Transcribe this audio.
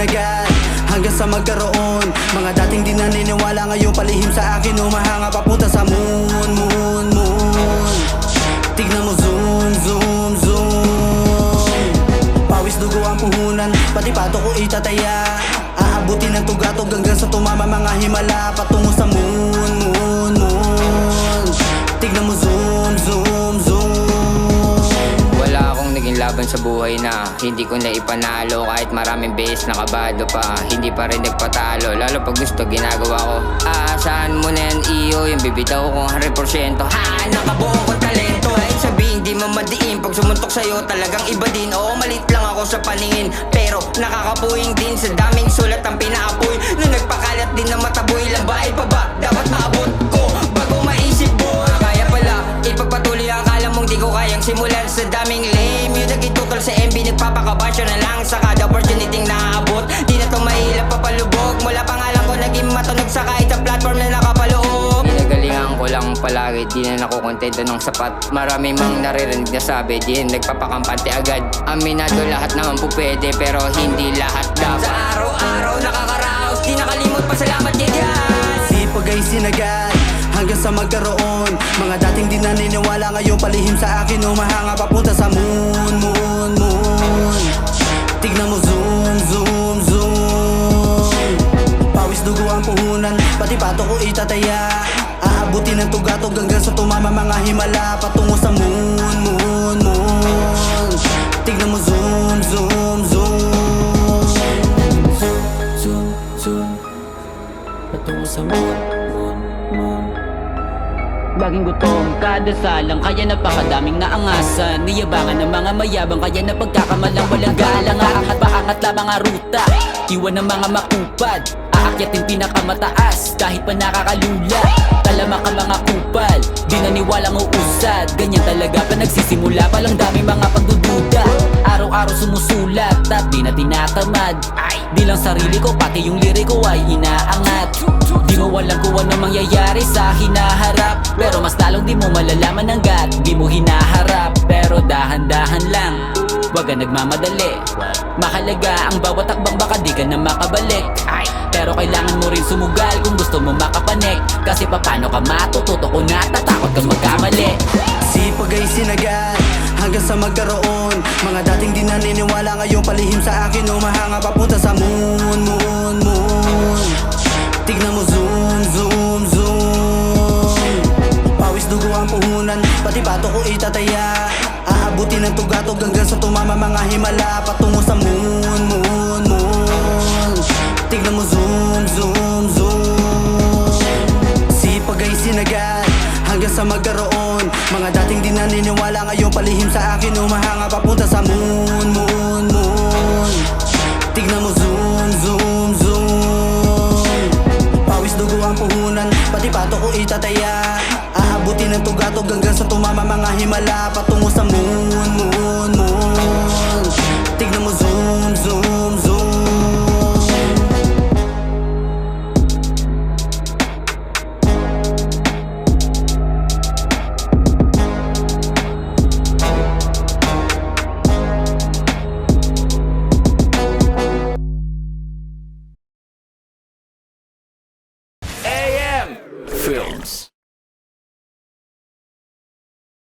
sinagat hanggang sa magkaroon. Mga dating di naniniwala ngayon palihim sa akin, humahanga papunta sa moon, moon, moon. Tignan mo zoom, zoom, zoom. Pawis dugo ang puhunan, pati pato ko itataya. Aabutin ng tugatog hanggang sa tumama mga himala patungo sa moon, moon, moon. Tignan mo zoom, zoom, zoom. Wala akong naging laban sa buhay na hindi ko na ipanalo. Kahit maraming beses nakabado pa, hindi pa rin nagpatalo. Lalo pag gusto ginagawa ko. Aasahan mo na yan iyo, yung bibitaw kong 100%. Nakabuo kong talento. Kahit sabihin di mo madiin, pag sumuntok sa'yo talagang iba din. Oo, malit lang ako sa paningin, pero nakakapuwing din sa daming sulat ang pinaapoy. Nung nagpakalat din na mataboy, labay pa ba dapat maabot ko bago maisip boy? Kaya pala ipagpatuloy ang akala mong di ko kayang simulan. Sa daming lame, yung nagitutol sa MB, nagpapakabasyo na lang sa kada opportunity naaabot. Di na to mahilap papalubog, mula pangalan ko naging matunog sa kahit sa platform na nakapaloob. Pinagalingan ko lang palagi, di na nakukontento ng sapat. Maraming mang naririnig na sabi, di na nagpapakampante agad. Aminado lahat naman po pwede, pero hindi lahat dapat. Sa araw-araw nakakaraos, di nakalimot pasalamat kay God. Sipag ay sinagat hanggang sa magkaroon. Mga dating di naniniwala ngayon palihim sa akin, humahanga papunta sa moon, moon, moon. Tignan mo zoom, zoom, zoom. Pawis dugo ang puhunan, pati pato ko itataya. Aabutin ng tugatog hanggang sa tumama mga himala patungo sa moon, moon, moon. Tignan mo zoom, zoom, zoom. Zoom, zoom, patungo sa moon, moon, moon. Laging gutom, kada salang, kaya napakadaming naangasan. Niyabangan ng mga mayabang, kaya napagkakamalang walang galang. Aangat paangat lamang ang ruta, iwan ng mga makupad. Aakyatin pinakamataas, kahit pa nakakalula. Talamak ang mga kupal, di naniwalang uusad. Ganyan talaga pa nagsisimula, palang dami mga pagdududa. Araw-araw sumusulat at di na tinatamad. Di lang sarili ko, pati yung liriko ay inaangat. Di mo alam kung ano mangyayari sa hinaharap, pero mas lalong di mo malalaman hanggat di mo hinaharap. Pero dahan-dahan lang, wag ka nagmamadali. Mahalaga ang bawat takbang, baka di ka na makabalik. Pero kailangan mo rin sumugal kung gusto mo makapanik. Kasi papano ka matututo kung natatakot ka magkamali. Sipag ay sinagat hanggang sa magkaroon. Mga dating di naniniwala ngayon palihim sa akin, humahanga papunta sa moon, moon, moon. Tignan mo zoom, zoom, zoom. Pawis dugo ang puhunan, pati pato ko itataya. Aabutin ng tugatog hanggang sa tumama mga himala patungo sa moon, moon, moon. Tignan mo zoom, zoom, zoom. Sipag ay sinagat hanggang sa magkaroon. Mga dating di naniniwala ngayon palihim sa akin, humahanga papunta sa moon, moon, moon. Tignan mo zoom, zoom, zoom. Pawis dugo ang puhunan, pati pato ko itataya. Aabutin ng tugatog hanggang sa tumama mga himala patungo sa moon, moon, moon. Tignan mo zoom, zoom, zoom. AM Films.